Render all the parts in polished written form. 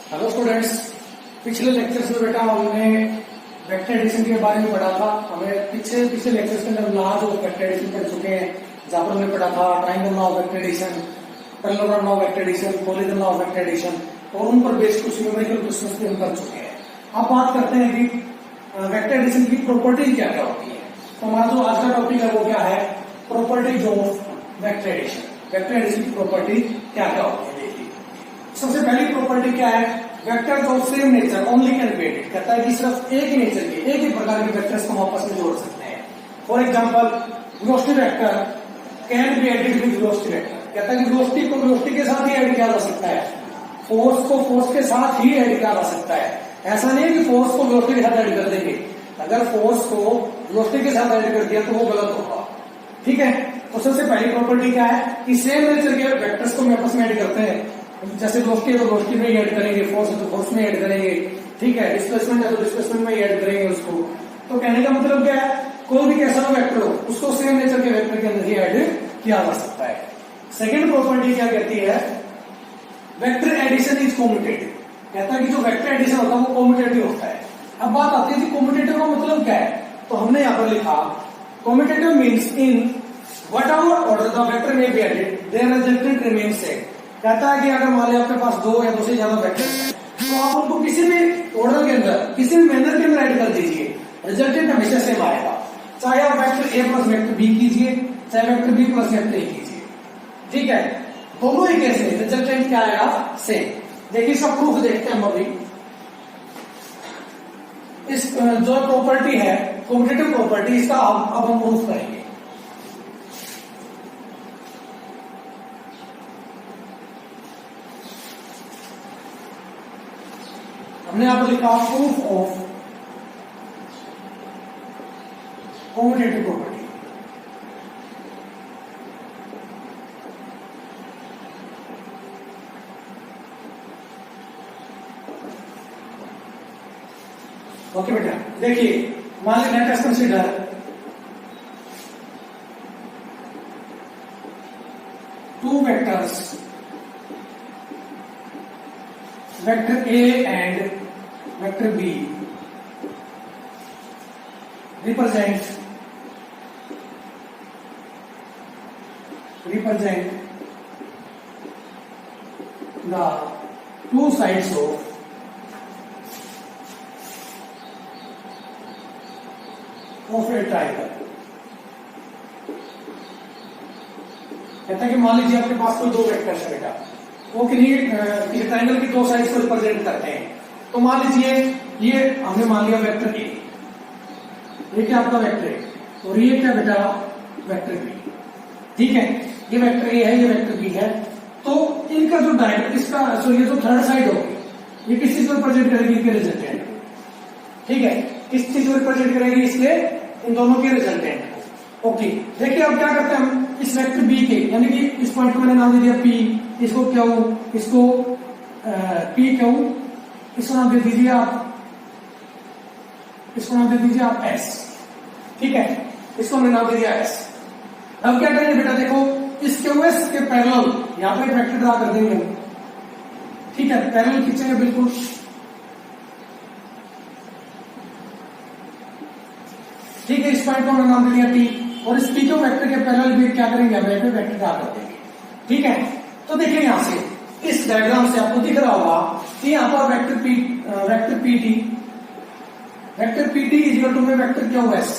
Hello students, पिछले lectures में बेटा हमने वेक्टर एडिशन के बारे में पढ़ा था। हमें पिछले लेक्चर्स के अंदर लाज ऑफ वेक्टर एडिशन पढ़ चुके हैं, जहां पर हमने पढ़ा था triangle law of vector addition, parallelogram law of vector addition, polygon law of vector addition, और उन पर बेस्ड कुछ न्यूमेरिकल क्वेश्चंस भी हम कर चुके हैं। अब बात करते हैं कि वेक्टर एडिशन की प्रॉपर्टीज क्या क्या होती है। तो हमारा जो आज का टॉपिक है वो क्या है, properties of vector addition. Vector addition की प्रॉपर्टी क्या क्या होती है देखिए। सबसे पहली प्रॉपर्टी क्या है, vectors of same nature only can be added. कहता है कि सिर्फ एक ही नेचर के एक ही प्रकार के वेक्टर्स को हम आपस में जोड़ सकते हैं। For example velocity vector can be added with velocity vector. कहता है कि वेलोसिटी को वेलोसिटी के साथ ही ऐड किया जा सकता है, फोर्स को फोर्स के साथ ही ऐड किया जा सकता है। ऐसा नहीं है कि फोर्स को वेलोसिटी के साथ ऐड कर देंगे। अगर फोर्स को वेलोसिटी के साथ ऐड कर दिया तो वो गलत होगा, ठीक है। तो सबसे पहली प्रॉपर्टी क्या है कि सेम नेचर के वेक्टर्स को हम आपस में ऐड करते हैं। जैसे वेलोसिटी है तो वेलोसिटी में ही ऐड करेंगे, फोर्स है तो फोर्स में ऐड करेंगे, ठीक है। डिस्प्लेसमेंट है तो डिस्प्लेसमेंट में ही ऐड करेंगे उसको। तो कहने का मतलब क्या है, कोई भी कैसा वेक्टर हो उसको सेम नेचर के वेक्टर के अंदर ही ऐड किया जा सकता है। सेकेंड प्रॉपर्टी क्या कहती है, वेक्टर एडिशन इज कॉम्यूटेटिव। कहता है कि जो वेक्टर एडिशन होता है वो कॉम्यूटेटिव होता है। अब बात आती है कि कॉम्यूटेटिव का मतलब क्या है। तो हमने यहां पर लिखा commutative means in whatever order the vector may be added, their resultant remains same। कहता है कि अगर मान लिया आपके पास दो या दो से ज्यादा वेक्टर है तो आप उनको किसी भी ऑर्डर के अंदर, किसी भी मैनर के अंदर ऐड कर दीजिए, रिजल्टेंट हमेशा सेम आएगा। चाहे आप vector A plus vector B कीजिए, चाहे vector B plus vector A कीजिए, ठीक है। दोनों ही केस में रिजल्टेंट क्या आएगा, सेम। देखिए इसका प्रूफ देखते हैं हम अभी। इस जो प्रॉपर्टी है कॉम्यूटेटिव प्रॉपर्टी, इसका अब हम प्रूफ करेंगे। हमने यहां पर लिखा proof of commutative property. Okay बेटा, देखिए मान लीजिए let us consider two vectors, vector A and vector B represent the two sides of a triangle। कहता है कि मान लीजिए आपके पास कोई दो वेक्टर्स है बेटा, वो किसी ट्राइंगल की दो साइड्स को रिप्रेजेंट करते हैं। तो मान लीजिए ये हमने मान लिया वेक्टर ए, ये क्या आपका वेक्टर है और ये क्या बेटा वेक्टर बी, ठीक है। ये वेक्टर ए है, ये वेक्टर बी है। तो इनका जो डायरेक्ट इसका ये जो थर्ड साइड होगी ये किस चीज को रिप्रेजेंट करेगी, इनके रिजल्टेंट, ठीक है। किस चीज को रिप्रेजेंट करेगी, इसके इन दोनों के रिजल्टेंट। ओके, देखिए अब क्या करते हैं हम इस वेक्टर बी के, यानी कि इस पॉइंट को मैंने नाम दे दिया पी, इसको क्यू, इसको पी क्यू, इसको नाम दे दीजिए आप, इसको नाम दे दीजिए आप एस, ठीक है। इसको हमने नाम दे दिया एस। अब क्या करेंगे बेटा, देखो इस क्यूएस के पैरेलल यहां पर एक वेक्टर ड्रा कर देंगे, ठीक है। पैरेलल खींचेंगे बिल्कुल, ठीक है। इस पॉइंट को हमने नाम दे दिया टी, और इस पी क्यू वेक्टर के पैरेलल भी क्या करेंगे, हम एक वेक्टर ड्रा कर देंगे, ठीक है। तो देखिए यहां से इस डायग्राम से आपको दिख रहा होगा कि यहां पर vector PT is equal to में वेक्टर क्यू एस।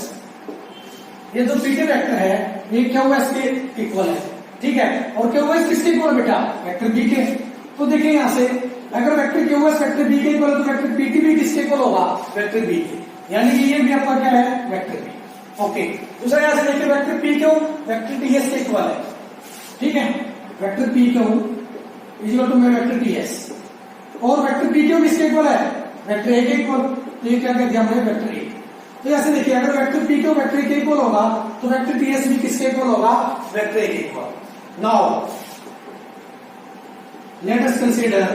ये जो पीटी वेक्टर है ये क्यू एस के इक्वल है, ठीक है। और क्यू एस किसके इक्वल है बेटा, वेक्टर बी के। तो देखिए यहां से अगर vector Q S vector B के इक्वल है तो वेक्टर पीटी भी किसके इक्वल होगा, वेक्टर बी के। यानी कि ये भी आपका क्या है, वेक्टर बी। ओके, दूसरा यहां से देखिए vector P Q vector T S के इक्वल है, ठीक है। Vector P Q is equal to में वेक्टर टी एस, और वेक्टर पी क्यू किसके इक्वल है, वेक्टर ए के इक्वल। तो ये क्या कर दिया हमने, वेक्टर ए। तो ऐसे देखिए अगर vector P Q vector A के इक्वल होगा तो वेक्टर टी एस भी किसके इक्वल होगा, वेक्टर ए के equal. Now let us consider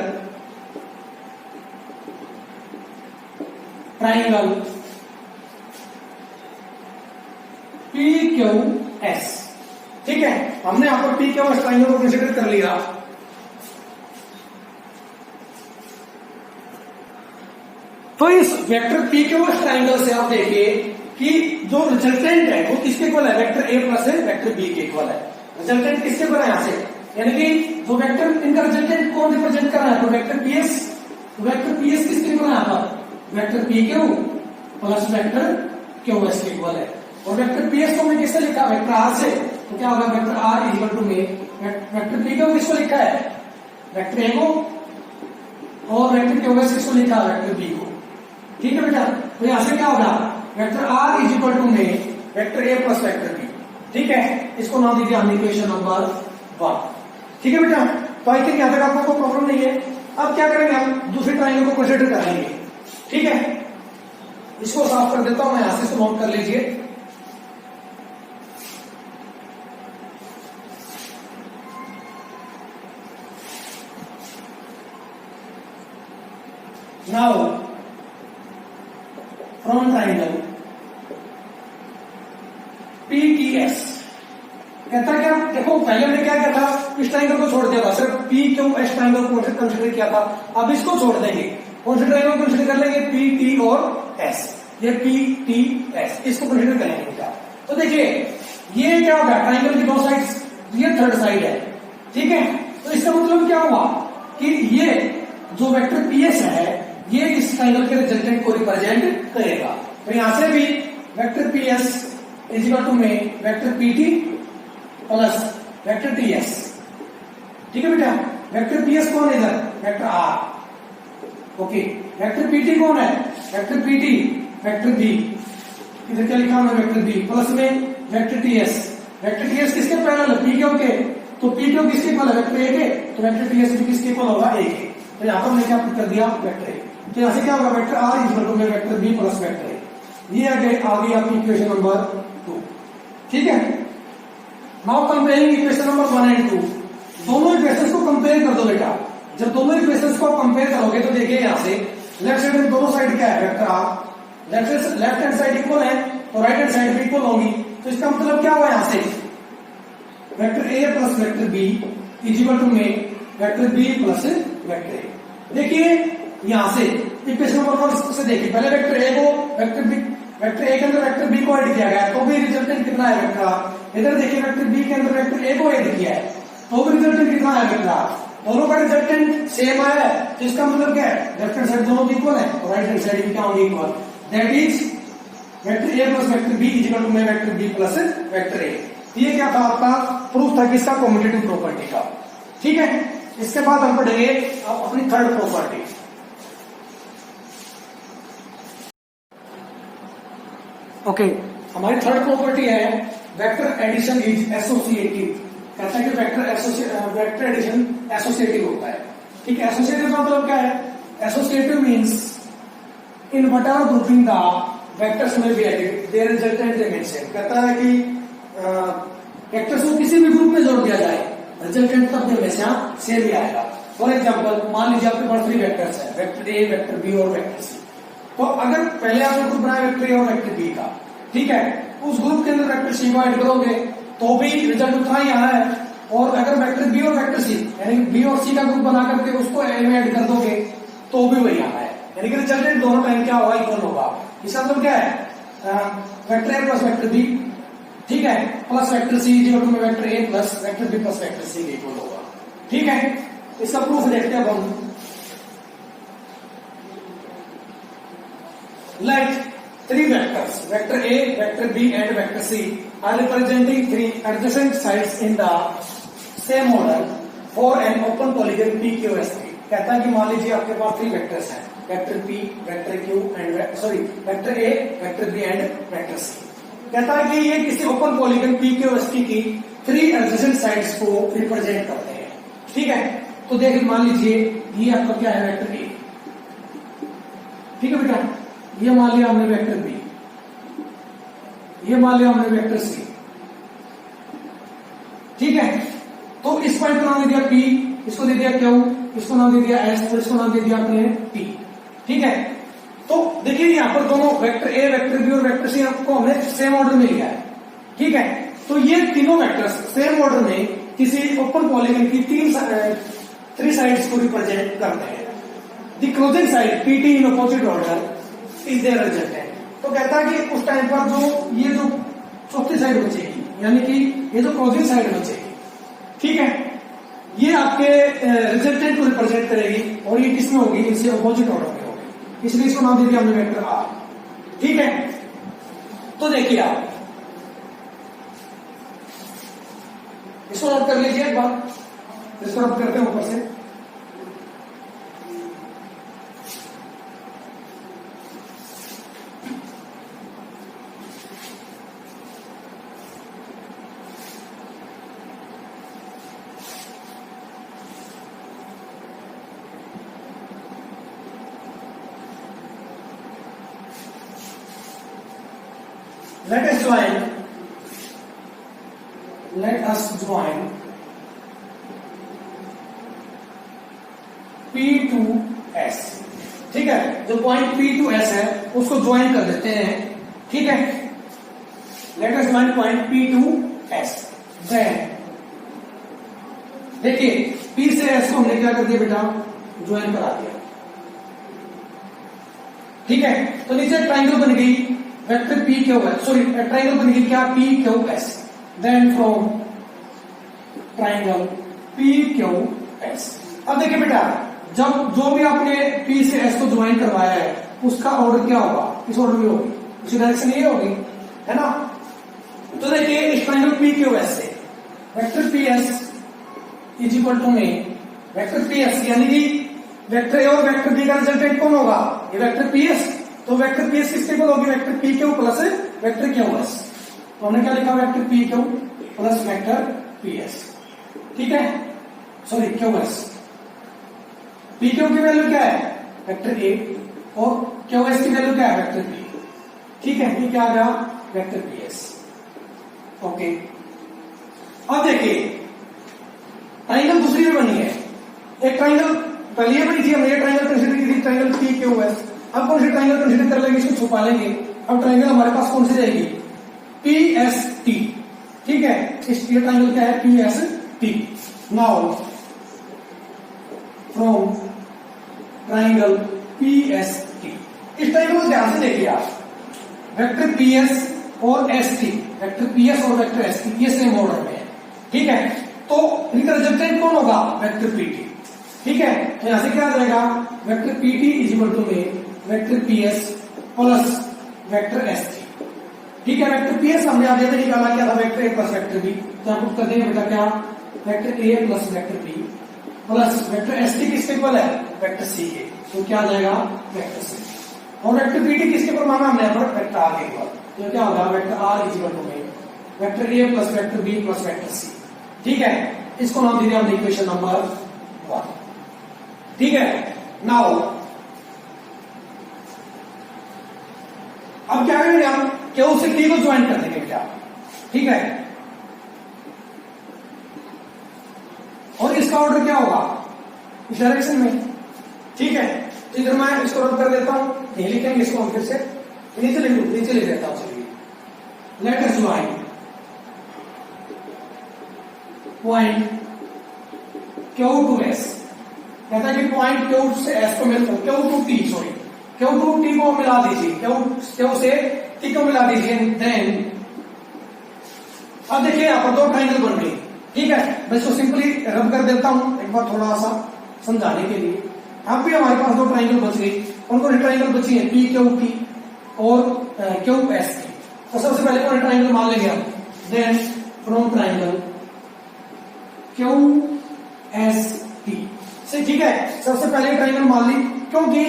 triangle P Q S, ठीक है। हमने यहां पर पी क्यू एस ट्राइंगल को कंसीडर कर लिया। तो इस वेक्टर पी के उस ट्राइंगल से आप देखिए कि जो रिजल्टेंट है वो किसके इक्वल है, वेक्टर ए प्लस है वेक्टर बी के इक्वल है। रिजल्टेंट किसके इक्वल है यहाँ से, यानी कि जो वेक्टर इनका रिजल्टेंट कौन रिप्रेजेंट कर रहा है, तो वेक्टर पीएस, वेक्टर पीएस किसके इक्वल है यहाँ पर, vector P Q plus vector Q S के इक्वल है। और वेक्टर पीएस को हमने किससे लिखा, वेक्टर आर से, तो क्या होगा वेक्टर आर इक्वल टू में वेक्टर पी क्यू किसको लिखा है, वेक्टर ए को, और वेक्टर क्यू एस किसको लिखा है, वेक्टर बी को। ठीक है बेटा, तो यहां से क्या होगा, vector R is equal to में vector A plus vector B. ठीक है, इसको नाम दीजिए हमने इक्वेशन नंबर 1। ठीक है बेटा, तो आई थिंक यहां तक आपको कोई प्रॉब्लम नहीं है। अब क्या करेंगे, हम दूसरे ट्राइंगल को कंसीडर करेंगे। ठीक है, इसको साफ कर देता हूं मैं, यहां से इसको नोट कर लीजिए। नाउ फ्रॉम ट्राइंगल PTS कहता क्या, देखो पहले हमने क्या किया था, इस ट्राइंगल को छोड़ दिया था, सिर्फ P क्यू एस ट्राइंगल को कंसीडर किया था। अब इसको छोड़ देंगे, कौन से ट्राइंगल को कंसीडर कर लेंगे, PT और S, ये PTS, इसको कंसीडर करेंगे बेटा। तो देखिए ये क्या होगा, ट्राइंगल की दो साइड्स, ये थर्ड साइड है। ठीक है, तो इसका मतलब क्या हुआ कि ये जो वेक्टर PS है ये इस ट्राइंगल के रिजल्टेंट को रिप्रेजेंट करेगा। तो यहां से भी vector PS is equal to में vector PT plus vector TS। ठीक है बेटा, वेक्टर PS कौन है इधर, vector R। Okay, vector PT कौन है, वेक्टर PT वेक्टर B, इधर क्या लिखा है वेक्टर B प्लस में वेक्टर TS। वेक्टर TS किसके पैरेलल है, PQ के, तो PQ किसके इक्वल है, वेक्टर A के, तो वेक्टर TS भी किसके इक्वल होगा, A के। तो यहां पर हमने क्या कर दिया, वेक्टर A। तो यहां से क्या होगा, vector R is equal to में vector B plus vector A। ये आ गई आपकी इक्वेशन नंबर 2। ठीक है, now comparing equation number 1 and 2, दोनों इक्वेशंस को कंपेयर कर दो बेटा। जब दोनों इक्वेशंस को कंपेयर करोगे तो देखिए यहां से लेफ्ट साइड में दोनों साइड क्या है, vector R, left hand side equal है तो राइट हैंड साइड भी इक्वल होगी। तो इसका मतलब क्या हुआ, यहां से vector A plus vector B is equal to में vector B plus vector A। देखिए यहां से इक्वेशन नंबर 1 से देखिए, पहले वेक्टर A को वेक्टर A के अंदर वेक्टर B को ऐड किया गया तो भी रिजल्टेंट कितना है, वेक्टर R। इधर देखिए वेक्टर B के अंदर वेक्टर A को ऐड किया है तो भी रिजल्टेंट कितना है, वेक्टर R। दोनों का रिजल्टेंट सेम आया है, तो इसका मतलब क्या है, लेफ्ट हैंड साइड दोनों इक्वल है और राइट हैंड साइड भी क्या होंगे, equal. That is vector A plus vector B is equal to में vector B plus vector A। ये क्या था, आपका प्रूफ था किसका, कम्यूटेटिव प्रॉपर्टी का। ठीक है, इसके बाद हम पढ़ेंगे अपनी थर्ड प्रॉपर्टी। ओके, हमारी थर्ड प्रॉपर्टी है वेक्टर एडिशन इज एसोसिएटिव। कहता है कि वेक्टर एडिशन एसोसिएटिव होता है। ठीक है, एसोसिएटिव का मतलब क्या है, associative means in whatever grouping the vectors may be added their resultant dimension. कहता है कि वेक्टर्स को किसी भी ग्रुप में जोड़ दिया जाए रिजल्टेंट तब भी हमेशा सेम ही आएगा। फॉर एग्जाम्पल मान लीजिए आपके पास 3 वेक्टर्स है, वेक्टर A, वेक्टर B और वेक्टर C। तो अगर पहले आपने ग्रुप बनाया वेक्टर A और वेक्टर B का, ठीक है, उस ग्रुप के अंदर वेक्टर C को ऐड करोगे तो भी रिजल्ट उतना ही आना है। और अगर वेक्टर B और वेक्टर C यानी B और C का ग्रुप बना करके उसको A में ऐड कर दोगे तो भी वही आना है, यानी कि रिजल्टेंट दोनों टाइम क्या होगा, इक्वल होगा। इसका मतलब क्या है, vector A plus vector B, ठीक है, plus vector C equal to में vector A plus vector B plus vector C के इक्वल होगा। ठीक है, इसका प्रूफ देखते हैं हम। Let 3 vectors, vector A, vector B and vector C are representing 3 adjacent sides in the same order for an open polygon PQSP। कहता है कि मान लीजिए आपके पास 3 वेक्टर्स हैं, vector P, vector Q and vector A, vector B and vector C। कहता है कि ये किसी ओपन पॉलीगन PQSP की 3 एडजेसेंट साइड्स को रिप्रेजेंट करते हैं। ठीक है, तो देखिए मान लीजिए ये आपका क्या है, वेक्टर A। ठीक है बेटा, ये मान लिया हमने वेक्टर B, ये मान लिया हमने वेक्टर C। ठीक है, तो इस पॉइंट को नाम दे दिया P, इसको दे दिया Q, इसको नाम दे दिया S और इसको नाम दे दिया अपने T। ठीक है, तो देखिए यहाँ पर दोनों वेक्टर A, वेक्टर B और वेक्टर C आपको हमने सेम ऑर्डर में लिया है। ठीक है, तो ये तीनों वेक्टर्स सेम ऑर्डर में किसी ओपन पॉलीगन की 3 साइड्स को रिप्रेजेंट करते हैं। The closing side PT in opposite order is their resultant. तो कहता है कि उस टाइम पर जो ये जो चौथी साइड बचेगी, यानी कि ये जो क्लोजिंग साइड बचेगी, ठीक है, ये आपके रिजल्टेंट को रिप्रेजेंट करेगी और ये किसमें होगी, इससे अपोजिट ऑर्डर में होगी, इसलिए इसको नाम दे दिया हमने वेक्टर आर। ठीक है, तो देखिए आप इसको नोट कर लीजिए एक बार, इसको नोट करते हैं ऊपर से। Let us join P to S। ठीक है, जो पॉइंट P to S है उसको ज्वाइन कर देते हैं। ठीक है, Let us join point P to S। देखिए P से S को हमने क्या कर दिया बेटा, ज्वाइन करा दिया। ठीक है, तो नीचे ट्राइंगल बन गई vector P Q S, sorry triangle बन गई क्या, P Q S. Then from triangle P Q S. अब देखिए बेटा, जब जो भी आपने P से S को ज्वाइन करवाया है उसका ऑर्डर क्या होगा, इस ऑर्डर में होगी, उसी डायरेक्शन ये होगी, है ना। तो देखिए इस ट्राइंगल P क्यू एस से vector P S is equal to में वेक्टर P S, यानी कि वेक्टर ए और वेक्टर बी का रिजल्टेंट कौन होगा, ये वेक्टर P S। तो वेक्टर P S किसके इक्वल होगी, vector P Q plus vector Q S. तो हमने क्या लिखा, vector P Q plus vector P S। ठीक है, sorry Q S. P Q की वैल्यू क्या है, वेक्टर A, और क्यू एस की वैल्यू क्या है, वेक्टर P। ठीक है, ये क्या आ गया, वेक्टर P S। ओके, अब देखिए ट्राइंगल दूसरी भी बनी है। एक ट्राइंगल पहले ये बनी थी, हमने ये ट्राइंगल कंसीडर की थी, ट्राइंगल P क्यू एस। अब कौन सी ट्राइंगल कंसीडर कर लेंगे, इसको छुपा लेंगे। अब ट्राइंगल हमारे पास कौन सी जाएगी, PST। ठीक है, इस ये ट्राइंगल क्या है, PST। Now from triangle PST, इस ट्राइंगल को ध्यान से देखिए आप, वेक्टर PS और ST, वेक्टर PS और वेक्टर ST ये सेम ऑर्डर में है। ठीक है, तो इनका रिजल्टेंट कौन होगा, वेक्टर PT। ठीक है, तो यहां से क्या आ जाएगा, vector PT is equal to में vector PS plus vector ST। ठीक है, वेक्टर PS हमने आप जैसे निकाला क्या था, vector A plus vector B। तो आप कर देंगे बेटा क्या, vector A plus vector B plus vector ST किसके इक्वल है, वेक्टर C के। तो क्या आ जाएगा, वेक्टर C। और वेक्टर PT किसके इक्वल माना हमने यहाँ पर, वेक्टर R के इक्वल। तो क्या होगा, vector R is equal to में vector A plus vector B plus vector C। ठीक है, इसको नाम दे दिया हमने इक्वेशन नंबर 1। ठीक है, नाउ अब क्या करेंगे हम, क्यू से T को ज्वाइन कर देंगे क्या। ठीक है, और इसका ऑर्डर क्या होगा, इस डायरेक्शन में। ठीक है, तो इधर मैं इसको रद्द कर देता हूं, नहीं लिखेंगे इसको हम फिर से, नीचे ले देता हूं। चलिए, let us join point Q to S। कहता है कि पॉइंट Q से S को मिलता है, Q to T, sorry Q to T को मिला दीजिए, Q से T को मिला दीजिए। देन अब देखिए यहाँ पर दो ट्राइंगल बन गई। ठीक है, मैं इसको सिंपली रब कर देता हूं एक बार थोड़ा सा समझाने के लिए। अब भी हमारे पास दो ट्राइंगल बच गई, कौन कौन सी ट्राइंगल बची है, PQT और QST। तो सबसे पहले कौन ट्राइंगल मान लेंगे हम, देन फ्रॉम ट्राइंगल QST से। ठीक है, सबसे पहले ट्राइंगल मान ली, क्योंकि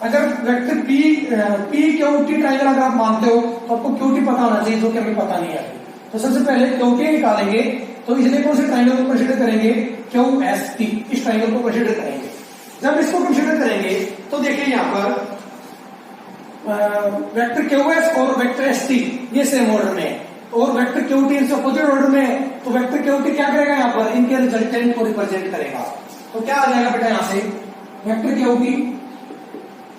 अगर वेक्टर PQT ट्राइंगल अगर आप मानते हो तो आपको QT पता होना चाहिए, जो कि हमें पता नहीं है। तो सबसे पहले QT निकालेंगे, तो इसलिए कौन से ट्राइंगल को कंसीडर करेंगे, QST, इस ट्राइंगल को कंसीडर करेंगे। जब इसको कंसीडर करेंगे तो देखिए यहाँ पर वेक्टर QS और वेक्टर ST ये सेम ऑर्डर में है, और वेक्टर QT इनसे अपोजिट ऑर्डर में है। तो वेक्टर QT क्या करेगा, यहाँ पर इनके रिजल्टेंट को रिप्रेजेंट करेगा। तो क्या आ जाएगा बेटा, यहाँ से vector QT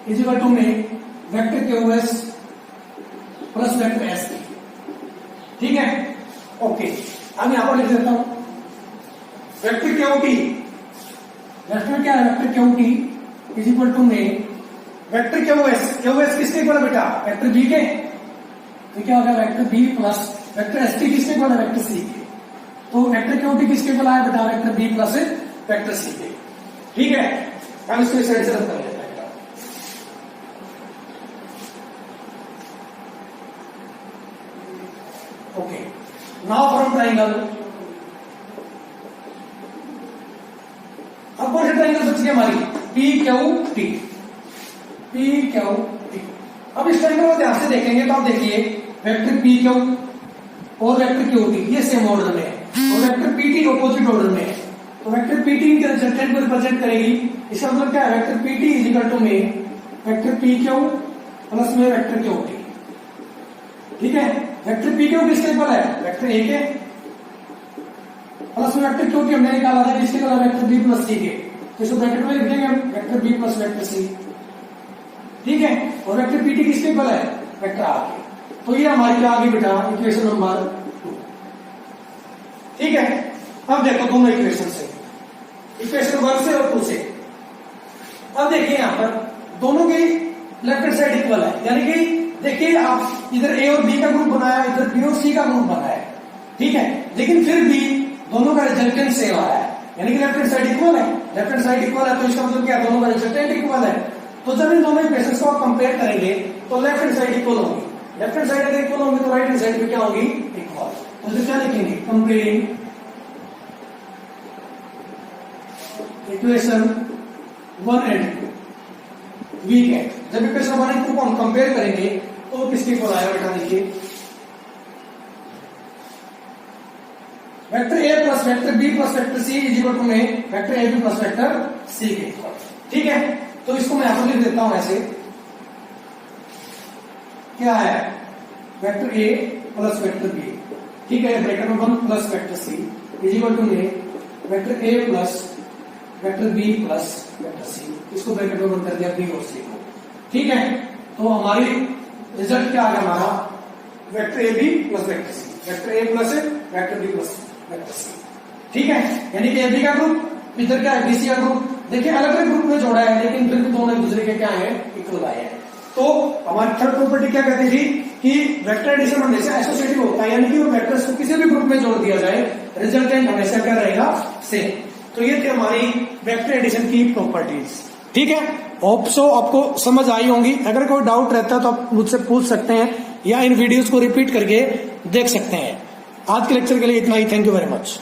is equal to में vector QS plus vector ST। ठीक है, ओके, अब यहां पर लिख देता हूं वेक्टर QT, वेक्टर क्या है, vector QT is equal to में वेक्टर क्यूएस किसके इक्वल है बेटा, वेक्टर बी के। तो क्या होगा vector B plus vector S T किसके इक्वल है, वेक्टर सी के। तो वेक्टर क्यूटी किसके इक्वल आया बेटा, vector B plus vector C के। ठीक है, हम इसको इस साइड से रद्द कर लेते हैं। ओके, नाउ फ्रॉम ट्राइंगल, अब कौन सी ट्राइंगल बच गई हमारी, P Q T, P Q T. अब इस ट्राइंगल को ध्यान से देखेंगे तो आप देखिए वेक्टर पी क्यू और वेक्टर क्यू टी ये सेम ऑर्डर में है और vector P T opposite order में है। तो वेक्टर पी टी के रिजल्टेंट को रिप्रेजेंट करेगी, इसका मतलब क्या है, vector P T is equal to में वेक्टर पी क्यू प्लस में वेक्टर क्यू टी। ठीक है, वेक्टर पी क्यू किसके इक्वल है, वेक्टर ए के प्लस में वेक्टर क्यू टी हमने निकाला था किसके इक्वल है, वेक्टर बी प्लस सी के। तो इसको ब्रैकेट में लिख देंगे हम vector B plus vector C. ठीक है, और वेक्टर पी टी किसके इक्वल है, वेक्टर आर के। तो ये हमारी क्या आ गई बेटा, इक्वेशन नंबर 2। ठीक है, अब देखो दोनों इक्वेशन से, इक्वेशन 1 से और 2 से। अब देखिए यहां पर दोनों की लेफ्ट हैंड साइड इक्वल है, यानी कि देखिए आप इधर ए और बी का ग्रुप बनाया, इधर बी और सी का ग्रुप बनाया। ठीक है, लेकिन फिर भी दोनों का रिजल्टेंट सेम आ रहा है, यानी कि लेफ्ट हैंड साइड इक्वल है, लेफ्ट हैंड साइड इक्वल है तो इसका मतलब क्या, दोनों का रिजल्टेंट इक्वल है। तो जब इन दोनों इक्वेशंस को आप कंपेयर करेंगे तो लेफ्ट हैंड साइड इक्वल होगी, लेफ्ट हैंड साइड अगर इक्वल होगी तो राइट हैंड साइड पे क्या होगी, इक्वल। तो इसे क्या लिखेंगे, कंपेयरिंग इक्वेशन 1 एंड 2 वीक है। जब इक्वेशन 1 एंड 2 को हम कंपेयर करेंगे तो किसके इक्वल आएगा बेटा, देखिए vector A plus vector B plus vector C is equal to में vector A B plus vector C के इक्वल। ठीक है, तो इसको मैं यहां पर लिख देता हूं ऐसे, क्या है, vector A plus vector B. ठीक है, ब्रैकेट में 1 plus vector C is equal to में vector A plus vector B plus vector C. इसको ब्रैकेट में बंद कर दिया बी और सी को। ठीक है, तो हमारी रिजल्ट क्या आ गया हमारा, vector A B plus vector C, vector A plus vector B plus vector C. ठीक है, यानी कि ए बी का ग्रुप, इधर क्या है, बी सी का ग्रुप। देखिए अलग अलग ग्रुप में जोड़ा है लेकिन फिर भी दोनों एक दूसरे के क्या है, इक्वल आए हैं। तो हमारी थर्ड प्रॉपर्टी क्या कहती थी कि वेक्टर एडिशन हमेशा एसोसिएटिव होता है, यानी कि वो वेक्टर्स को किसी भी ग्रुप में जोड़ दिया जाए रिजल्टेंट हमेशा क्या रहेगा, सेम। तो ये थी हमारी वेक्टर एडिशन की प्रॉपर्टीज। ठीक है, होप सो आपको समझ आई होंगी। अगर कोई डाउट रहता है तो आप मुझसे पूछ सकते हैं या इन वीडियोस को रिपीट करके देख सकते हैं। आज के लेक्चर के लिए इतना ही, थैंक यू वेरी मच।